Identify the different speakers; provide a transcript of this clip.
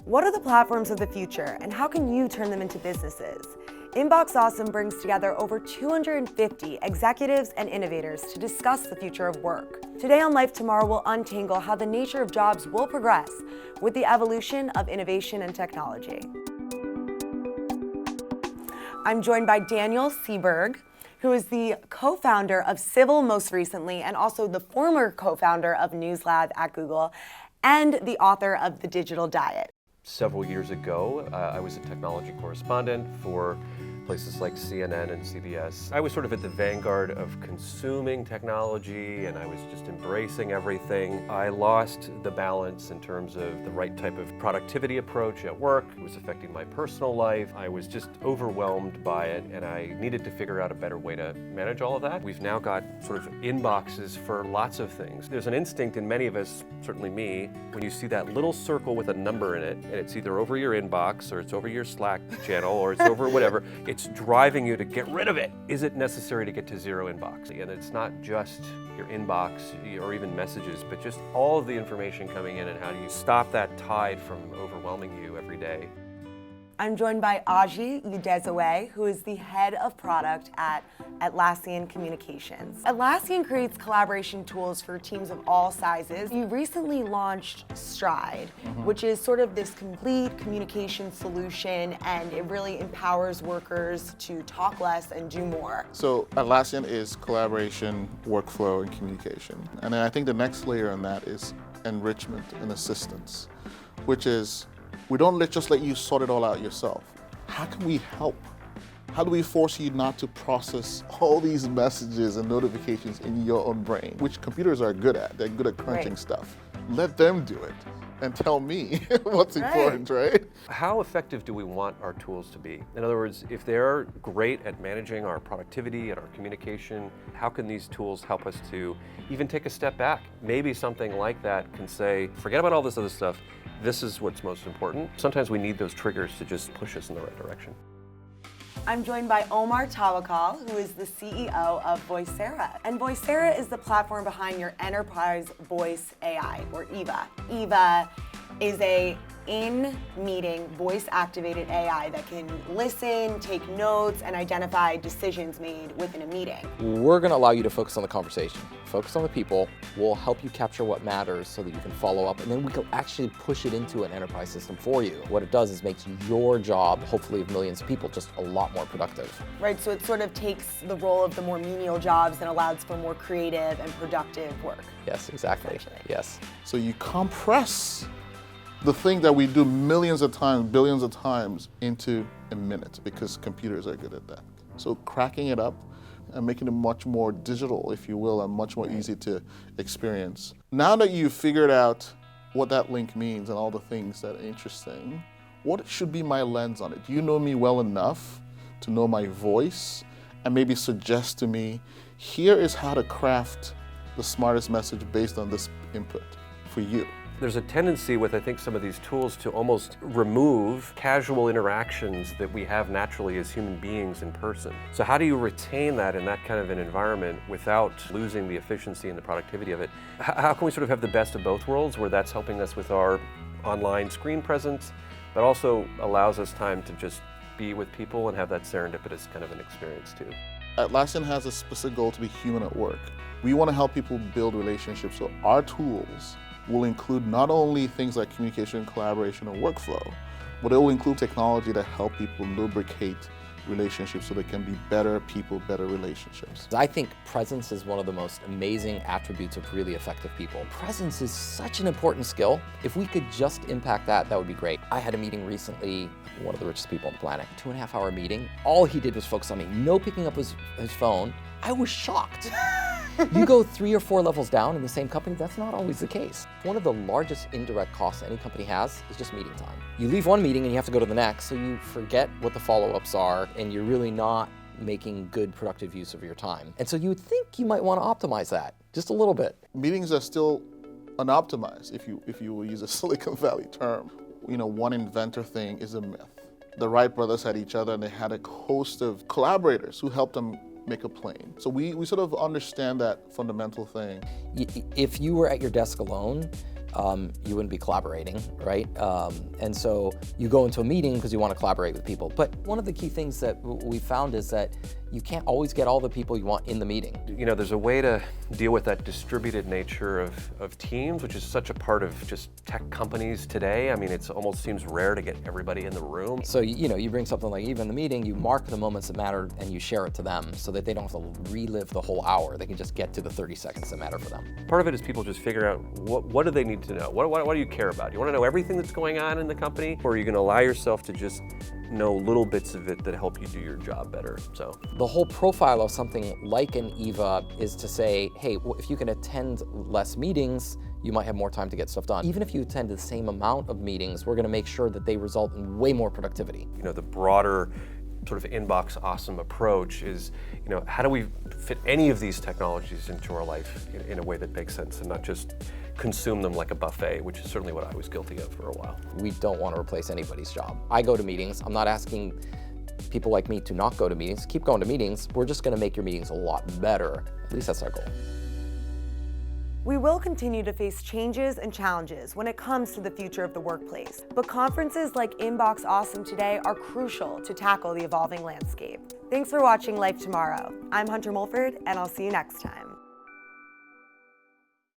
Speaker 1: What are the platforms of the future, and how can you turn them into businesses? Inbox Awesome brings together over 250 executives and innovators to discuss the future of work. Today on Life Tomorrow, we'll untangle how the nature of jobs will progress with the evolution of innovation and technology. I'm joined by Daniel Sieberg, who is the co-founder of Civil most recently, and also the former co-founder of NewsLab at Google, and the author of The Digital Diet.
Speaker 2: Several years ago, I was a technology correspondent for places like CNN and CBS. I was sort of at the vanguard of consuming technology, and I was just embracing everything. I lost the balance in terms of the right type of productivity approach at work. It was affecting my personal life. I was just overwhelmed by it, and I needed to figure out a better way to manage all of that. We've now got sort of inboxes for lots of things. There's an instinct in many of us, certainly me, when you see that little circle with a number in it, and it's either over your inbox, or it's over your Slack channel, or it's over whatever, it's driving you to get rid of it. Is it necessary to get to zero inbox? And it's not just your inbox or even messages, but just all of the information coming in, and how do you stop that tide from overwhelming you every day?
Speaker 1: I'm joined by Aji Udezaway, who is the head of product at Atlassian Communications. Atlassian creates collaboration tools for teams of all sizes. You recently launched Stride, which is sort of this complete communication solution, and it really empowers workers to talk less and do more.
Speaker 3: So Atlassian is collaboration, workflow, and communication. And then I think the next layer on that is enrichment and assistance, which is we don't just let you sort it all out yourself. How can we help? How do we force you not to process all these messages and notifications in your own brain, which computers are good at? They're good at crunching stuff. Let them do it and tell me what's important, right?
Speaker 2: How effective do we want our tools to be? In other words, if they're great at managing our productivity and our communication, how can these tools help us to even take a step back? Maybe something like that can say, forget about all this other stuff. This is what's most important. Sometimes we need those triggers to just push us in the right direction.
Speaker 1: I'm joined by Omar Tava, who is the CEO of Voicera. And Voicera is the platform behind your enterprise voice AI, or EVA. EVA is a in-meeting voice-activated AI that can listen, take notes, and identify decisions made within a meeting.
Speaker 4: We're going to allow you to focus on the conversation, focus on the people. We'll help you capture what matters so that you can follow up, and then we can actually push it into an enterprise system for you. What it does is makes your job, hopefully of millions of people, just a lot more productive.
Speaker 1: Right, so it sort of takes the role of the more menial jobs and allows for more creative and productive work.
Speaker 4: Yes, exactly. Yes.
Speaker 3: So you compress the thing that we do millions of times, billions of times, into a minute, because computers are good at that. So cracking it up and making it much more digital, if you will, and much more easy to experience. Now that you've figured out what that link means and all the things that are interesting, what should be my lens on it? Do you know me well enough to know my voice and maybe suggest to me, here is how to craft the smartest message based on this input for you?
Speaker 2: There's a tendency with, I think, some of these tools to almost remove casual interactions that we have naturally as human beings in person. So how do you retain that in that kind of an environment without losing the efficiency and the productivity of it? How can we sort of have the best of both worlds, where that's helping us with our online screen presence, but also allows us time to just be with people and have that serendipitous kind of an experience too?
Speaker 3: Atlassian has a specific goal to be human at work. We want to help people build relationships, so our tools will include not only things like communication, collaboration, and workflow, but it will include technology that help people lubricate relationships so they can be better people, better relationships.
Speaker 4: I think presence is one of the most amazing attributes of really effective people. Presence is such an important skill. If we could just impact that, that would be great. I had a meeting recently, one of the richest people on the planet, 2.5-hour meeting. All he did was focus on me, no picking up his phone. I was shocked. You go 3 or 4 levels down in the same company, that's not always the case. One of the largest indirect costs any company has is just meeting time. You leave one meeting and you have to go to the next, so you forget what the follow-ups are, and you're really not making good, productive use of your time. And so you would think you might want to optimize that just a little bit.
Speaker 3: Meetings are still unoptimized, if you will use a Silicon Valley term. You know, one inventor thing is a myth. The Wright brothers had each other, and they had a host of collaborators who helped them make a plane. So we sort of understand that fundamental thing.
Speaker 4: If you were at your desk alone, you wouldn't be collaborating, right? And so you go into a meeting because you want to collaborate with people. But one of the key things that we found is that you can't always get all the people you want in the meeting.
Speaker 2: You know, there's a way to deal with that distributed nature of teams, which is such a part of just tech companies today. I mean, it almost seems rare to get everybody in the room.
Speaker 4: So, you know, you bring something like even the meeting, you mark the moments that matter and you share it to them so that they don't have to relive the whole hour. They can just get to the 30 seconds that matter for them.
Speaker 2: Part of it is people just figure out what do they need to know? What do you care about? You want to know everything that's going on in the company, or are you going to allow yourself to just know little bits of it that help you do your job better? So
Speaker 4: the whole profile of something like an EVA is to say, hey, if you can attend less meetings, you might have more time to get stuff done. Even if you attend the same amount of meetings, we're going to make sure that they result in way more productivity.
Speaker 2: You know, the broader sort of inbox awesome approach is, you know, how do we fit any of these technologies into our life in a way that makes sense and not just consume them like a buffet, which is certainly what I was guilty of for a while.
Speaker 4: We don't want to replace anybody's job. I go to meetings. I'm not asking people like me to not go to meetings. Keep going to meetings. We're just going to make your meetings a lot better. At least that's our goal.
Speaker 1: We will continue to face changes and challenges when it comes to the future of the workplace, but conferences like Inbox Awesome today are crucial to tackle the evolving landscape. Thanks for watching Life Tomorrow. I'm Hunter Mulford, and I'll see you next time.